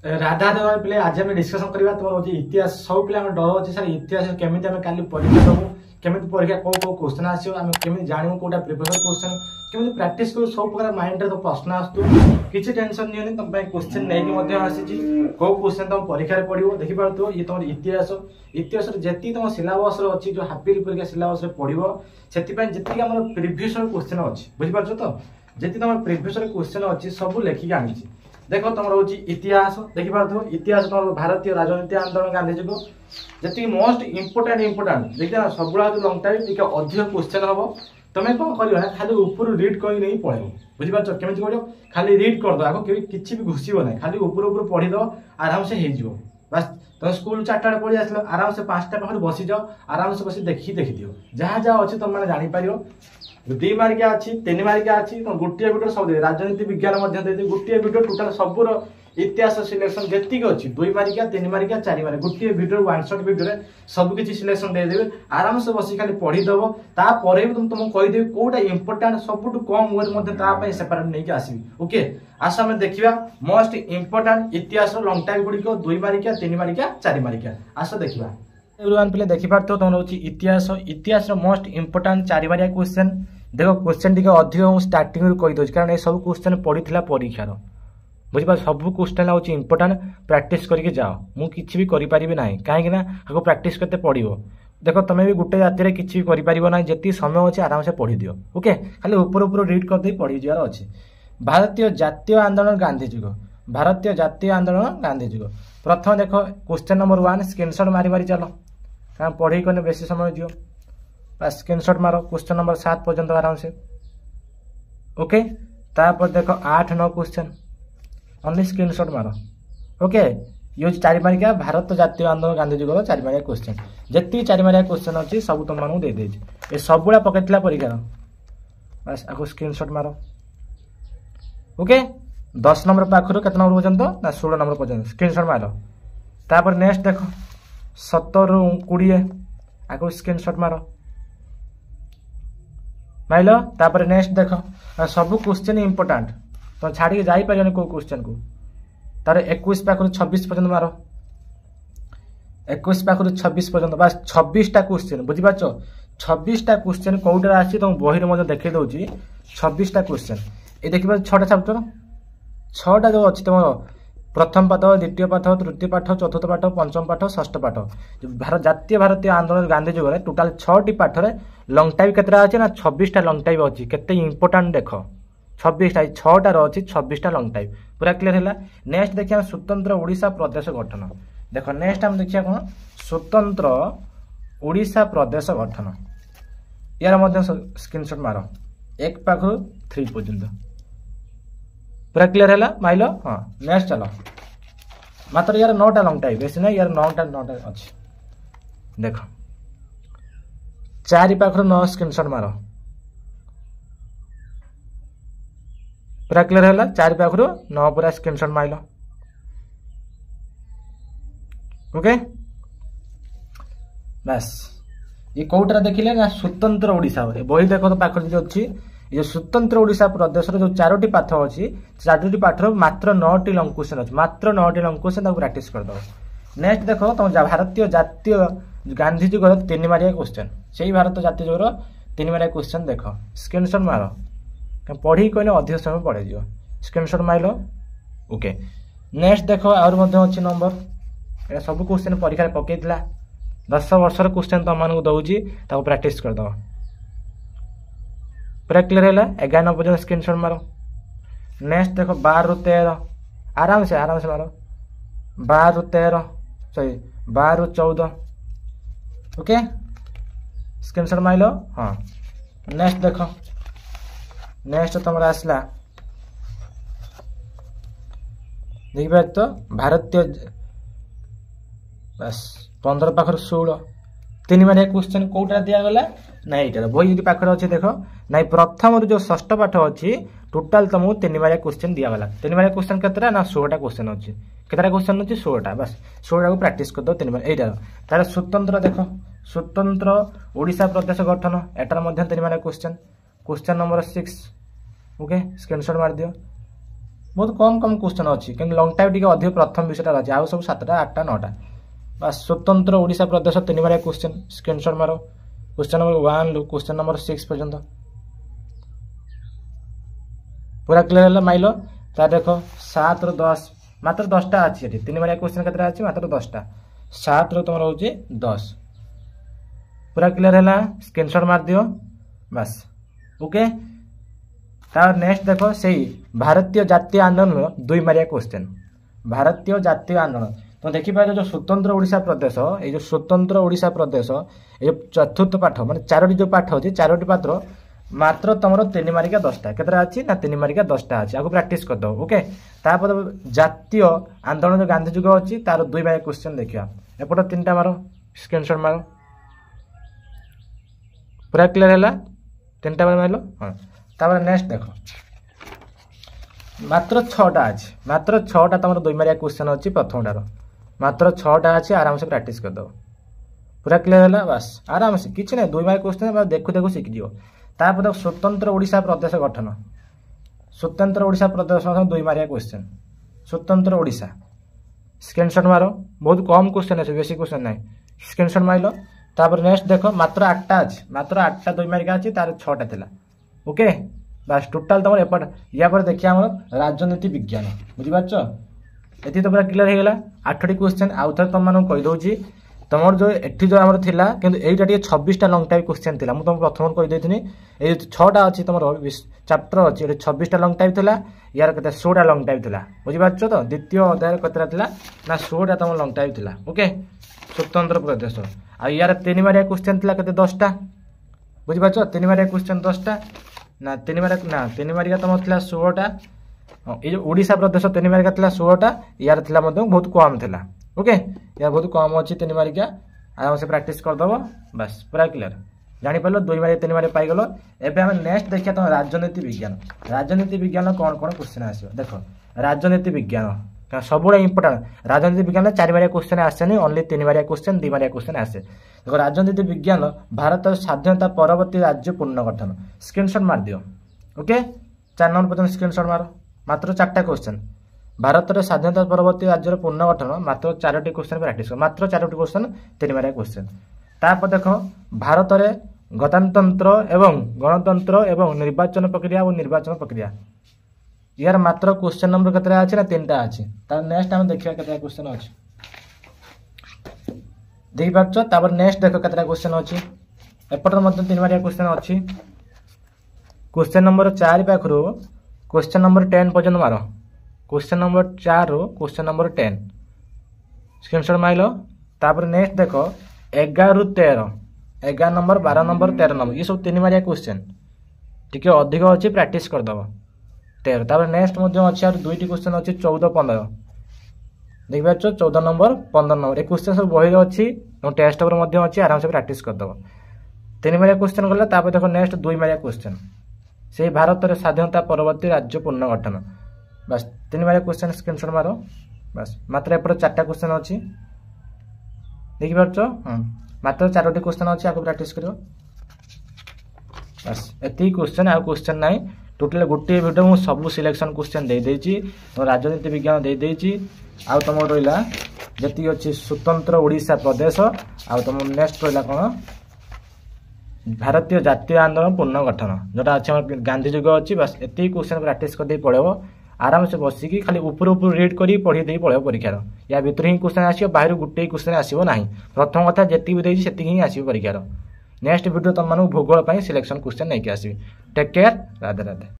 राधा देव पे आज आम डिस्कसन करवा तुम हूँ इतिहास सब पे डर अच्छे सर इतिहास केमी काली परीक्षा दबू केमी परीक्षा कौ कौ क्वेश्चन आसो आम केमी जानू कौटा प्रिपेयर क्वेश्चन केमी प्रैक्टिस करूँ सब प्रकार माइंड रे तो प्रश्न आसतु किसी टेंशन नहीं तुम क्वेश्चन नहीं आसी कौ क्वेश्चन तुम परीक्षा पढ़ो देखिपो ये तुम इतिहास इतिहास जी तुम सिलेबस अच्छी जो हाफिल परीक्षा सिलेबस पढ़ो से जी आम प्रिवियस क्वेश्चन अच्छी बुझीपार तो जी तुम प्रिवियस क्वेश्चन अच्छी सब लेखिक आनी देख तुम रोच इतिहास देखिपो इतिहास तुम भारतीय राजनीति आंदोलन गांधीजी को जी मोस्ट इंपोर्टाट देखिए सब लंग टाइम अधिक क्वेश्चन हम तुम्हें कौन कर खाली ऊपर रीड कर नहीं पड़े बुझीपार केमी कर खाली रीड करद आगे किसी भी घुसब ना खाली ऊपर पढ़ीद आराम से हो बस तुम स्कूल 4टा पढ़ी आस आराम से 5टा पाखे बसी जाओ आराम से बस देखिदियो जहाँ जहाँ अच्छे तुम मैंने जापर 2 मार्किया अच्छी 3 मार्किया अच्छी तुम गोटे वीडियो सब राजनीति विज्ञान गोटे वीडियो टोटाल सबूर इतिहास सिलेक्शन जी अच्छी 2 मार्किया 3 मार्किया 4 मार्क गोटे वीडियो 1 शॉट वीडियो सब किसी सिलेक्शन देदेवे आराम से बस खाली पढ़ीदेव तापर भी तुमको कहीदेवी कौटा इंपोर्टाट सबुठ कम वे सेपरेट नहीं आसबि ओके आस आम देखा मोस्ट इंपोर्टाट इतिहास लंग टाइम गुड़िक 2 मार्किया 3 मार्किया 4 मार्किया आस देखा एवरीवन पे देखिपार तुम रोच इतिहास इतिहास मोस्ट इंपोर्टाट 4 मार्किया क्वेश्चन देखो क्वेश्चन टी अधिक स्टार्टिंग कहीदे कारण ये सब क्वेश्चन पड़ा परीक्षार बुझीपार सब क्वेश्चन हूँ इंपोर्टाट प्रैक्टिस करके जाओ मुझे भी करें ना कहीं आपको प्रैक्टिस करते पड़ो देखो तुम्हें भी गोटे राति किसी भी करना जी समय अच्छे आराम से पढ़ी दियो ओके खाली ऊपर रीड करदे पढ़ी जार अच्छे भारतीय जातीय आंदोलन गांधीजी को भारतीय जातीय आंदोलन गांधीजी को प्रथम देख क्वेश्चन नंबर 1 स्क्रीनशॉट मारी मारी चलो कारण पढ़ी करने बेसी समय दियो बस स्क्रीनशॉट मारो क्वेश्चन नंबर 7 पर्यंत आराम से ओके तापर देखो 8-9 क्वेश्चन ओनली स्क्रीनशॉट मारो ओके ये 4 मार्किया भारत जातीय आंदोलन गांधीजी को 4 मार्किया क्वेश्चन जी 4 मार्किया क्वेश्चन अच्छी सब तुम मानू दे ये सबुड़ा पकड़ा परीक्षार बस आपको स्क्रीनशॉट मारो ओके 10 नंबर पाखर केत नंबर पर्यंत ना 16 नंबर पर्यंत स्क्रीनशॉट मारो तापर नेक्स्ट देखो 17-20 आपको स्क्रीनशॉट मारो माइल तापर नेक्स्ट देख सब क्वेश्चन इंपोर्टाट तो छाड़ी जापर कौ क्वेश्चन को तार 21 पाखर 26 पर्यंत मारो 21 पाखर 26 पर्यंत बस 26टा क्वेश्चन बुझीपार 26टा क्वेश्चन कौटार आसी तुम बही देखी दूसरी 26टा क्वेश्चन ये देखिए 6टा चैप्टर 6टा जो अच्छी तुम प्रथम पाठ द्वितीय पाठ तृतीय पाठ चतुर्थ पाठ पंचम पाठ षष्ठ पाठ जातीय भारतीय आंदोलन गांधीजी को टोटाल 6टी पाठर लंग टाइप केतटा अच्छे ना 26टा लंग टाइप अच्छी केते इंपोर्टाट देख 26टा 6टार अच्छी 26टा लंग टाइप पूरा क्लियर है नेक्स्ट देखिए स्वतंत्र ओडिशा प्रदेश गठन देख नेक्स्ट आम देखिए कौन स्वतंत्र ओडिशा प्रदेश गठन यार स्क्रीनशॉट मारो 1 पाखर 3 पर्यंत पूरा क्लियर है माइल हाँ नेक्स्ट चलो मात्र यार 9टा लंग टाइप बेसी ना यार 9टा अच्छी देख 4 पाखर 9 स्क्रीनशॉट मारो पूरा क्लियर है 4 पाखर 9 पूरा स्क्रीनशॉट माइल ओके बस ये कौटा देखिले ना स्वतंत्र ओडिशा बही देख तो पाखर जो अच्छी ये स्वतंत्र ओडिशा प्रदेश जो 4टी पाठ अच्छी 4टी पाठर मात्र 9टी लंग क्वेश्चन अच्छी मात्र 9टी लंग क्वेश्चन प्रैक्टिस कर दो नेक्स्ट देखो तुम भारतीय जातीय गांधीजी को 3 मार्किया क्वेश्चन से भारत जातीय जो 3 मार्किया क्वेश्चन देख स्क्रीनशॉट मारो पढ़ी कहने अधिक समय पड़े जो स्क्रीनशॉट माइल ओके नेक्स्ट देख आर अच्छी नंबर ये सब क्वेश्चन परीक्षा पकई 10 वर्षर क्वेश्चन तुम दूसरी प्रैक्टिस कर दो पूरा क्लियर है 11 पर्यटन स्क्रीनशॉट मारो नेक्स्ट देखो 12-13 आराम से मारो 12-13 सॉरी 12-14 ओके स्क्रीनशॉट माइलो हाँ नेक्स्ट देखो नेक्स्ट तुम आसला देखिए तो भारतीय बस 15 पाखर 16 3 मार्किया क्वेश्चन कौटा दिगला ना ये बही पाखे अच्छे देख ना प्रथम जो षष्ठ पाठ अच्छी टोटाल तुमको 3 मार्किया क्वेश्चन दिगला 3 मार्किया क्वेश्चन केतटा ना 16टा क्वेश्चन अच्छी केतटा क्वेश्चन अच्छी 16टा बस 16टा को प्रैक्टिस कर दो 3 मार्क यहीटार तार स्वतंत्र देख स्वतंत्र ओडिशा प्रदेश गठन एटार 3 मार्किया क्वेश्चन नंबर 6 ओके स्क्रीनशॉट मार दियो बहुत कम कम क्वेश्चन अच्छी कि लंग टाइप टी अधिक प्रथम विषयटा अच्छे आउ सब 7टा 8टा 9टा बस स्वतंत्र ओडिशा प्रदेश 3 मारिया क्वेश्चन स्क्रीनशॉट मारो क्वेश्चन नंबर 1 रु क्वेश्चन नंबर 6 पर्यंत पूरा क्लियर है माइलो ता देखो 7 रु 10 मात्र 10टा अच्छी 3 मारिया क्वेश्चन केतरा अच्छी मात्र 10टा 7 रु तुम रोचे 10 पूरा क्लियर है स्क्रीनशॉट मार दियो बस ओके तार नेक्स्ट देखो सही भारतीय जातीय आंदोलन 2 मारिया क्वेश्चन भारतीय जातीय आंदोलन तो देखि पाए जो स्वतंत्र ओडिशा प्रदेश ये जो स्वतंत्र ओडिशा प्रदेश ये चतुर्थ पाठ माने 4टी जो पाठ अछि 4टी पात्र मात्र तुम 3 मारिका 10टा केतरा अछि ना 3 मारिका 10टा अछि आगु प्रैक्टिस कर दो ओके तापर जातीय आंदोलन जो गांधी युग अछि तार 2 मारिया क्वेश्चन देखिया एपट 3टा मारो स्क्रीनशॉट मारो पूरा क्लियर हैला 3टा बार मारलो हां तापर नेक्स्ट देखो मात्र 6टा अछि मात्र 6टा तुम 2 मारिया क्वेश्चन अछि प्रथमटार मात्र 6टा अछि आराम से प्रैक्टिस कर दो पूरा क्लियर हैला बस आराम से किछ नै 2 मारिया क्वेश्चन देखु देखु सीख जियो तापर स्वतंत्र ओडिशा प्रदेश गठन स्वतंत्र ओडिशा प्रदेश 2 मारिया क्वेश्चन स्वतंत्र ओडिशा स्क्रीनशॉट मारो बहुत कम क्वेश्चन है बेसी क्वेश्चन नहीं स्क्रीनशॉट माइलो तापर नेक्स्ट देखो मात्र 8टा अछि मात्र 8टा 2 मारिका अछि तार 6टा थिला ओके बस टोटल तुम एपट या पर देखिया हमर राजनीति विज्ञान बुझि पाछो एति तो पूरा क्लियर हे गेला 8टी क्वेश्चन आउ थर तुम मानु कहि दोची तुमर जो एठी जो हमर थिला किंतु एइटा टी 26टा लॉन्ग टाइप क्वेश्चन थिला मु तुम प्रथम कहि देथिनी ए 6टा अछि तुमर चैप्टर अछि ए 26टा लॉन्ग टाइप थिला यार कते 16टा लॉन्ग टाइप थिला बुझि पाछो तो द्वितीय अध्याय कतरा थिला ना 16टा तुम लॉन्ग टाइप थिला ओके स्वतंत्र प्रदेश आ यार 3 मारिया क्वेश्चन थिला कते 10टा बुझि पाछो 3 मारिया क्वेश्चन 10टा ना 3 मारिका तुम थिला 16टा ये जो ओडिशा प्रदेश 3 मारिका थिला 16टा यार थिला मधे बहुत कम थिला ओके यार बहुत कम अछि 3 मारिका आराम से प्रैक्टिस कर दबो बस पूरा क्लियर जानि पालो 2 मारिया 3 मारिया पाई गलो एबे हम नेक्स्ट देखिया तो राजनीति विज्ञान कोन कोन क्वेश्चन आसीयो देखो राजनीति विज्ञान का सबुडा इंपोर्टेंट राजनीति विज्ञान 4 मारिया क्वेश्चन आसे नहीं only 3 Maria question 2 Maria question आसे देखो राजनीति विज्ञान भारत स्वाधीनता परवर्ती राज्य पुनर्गठन स्क्रीनशॉट मार दियो ओके 4 नंबर पर्यंत स्क्रीनशॉट मारो मात्र 4टा क्वेश्चन भारत स्वाधीनता परवर्ती राज्य पुनर्गठन मात्र 4टी क्वेश्चन प्रैक्टिस कर मात्र 4टी क्वेश्चन 3 मारिया क्वेश्चन तापर देखो भारत रे गणतंत्र एवं निर्वाचन प्रक्रिया और निर्वाचन प्रक्रिया यार मात्र क्वेश्चन नंबर केतरा अछि ना 3टा अछि त नेक्स्ट हम देखिया केतरा क्वेश्चन अछि देख पाछो तापर नेक्स्ट देखो केतरा क्वेश्चन अछि एपटर मध्ये 3 मारिया क्वेश्चन अछि question number 4 Pakhro question number 10 पर्यंत मारो क्वेश्चन नंबर 4 रो क्वेश्चन नंबर 10 स्क्रीनशॉट माइलो तापर नेक्स्ट देखो 11 रु 13 11 नंबर 12 नंबर 13 नंबर ये सब 3 मारिया क्वेश्चन टिके अधिक अछि प्रैक्टिस कर दबो 13 तापर नेक्स्ट मध्ये अछि और 2टी क्वेश्चन अछि 14 15 देख पाछो 14 नंबर 15 नंबर ए क्वेश्चन सब बहिर अछि और टेस्ट पेपर मध्ये अछि आराम से प्रैक्टिस कर दबो 3 मारिया क्वेश्चन गला तापर देखो नेक्स्ट 2 मारिया क्वेश्चन से भारत रे स्वाधीनता परवर्ती राज्य पुनर्गठन बस 3 मारिया क्वेश्चन स्क्रीनशॉट मारो बस मात्र एपर 4टा क्वेश्चन अछि देख पाछो मात्र 4टी क्वेश्चन अछि आको प्रैक्टिस करियो बस एती क्वेश्चन आ क्वेश्चन नाही टोटल गोटे वीडियो मु सब सिलेक्शन क्वेश्चन दे देछि और राजनीति विज्ञान दे देछि आ तुम रहिला जति अछि स्वतंत्र ओडिशा प्रदेश आ तुम नेक्स्ट रहिला कोन भारतीय जातीय आंदोलन पुनर्गठन जोटा अछि गांधी युग अछि बस एती क्वेश्चन प्रैक्टिस कर दे पड़ेबो आराम से बसी की खाली ऊपर ऊपर रीड करी पढ़ी दे पड़ेबो परीक्षार या भीतर ही क्वेश्चन आसीबो बाहर गुटे क्वेश्चन आसीबो नाही प्रथम कथा जेति भी देछि सेति ही आसीबो परीक्षार नेक्स्ट वीडियो तुम मानु भूगोल पई सिलेक्शन क्वेश्चन नै के आसीबी टेक केयर राधे राधे।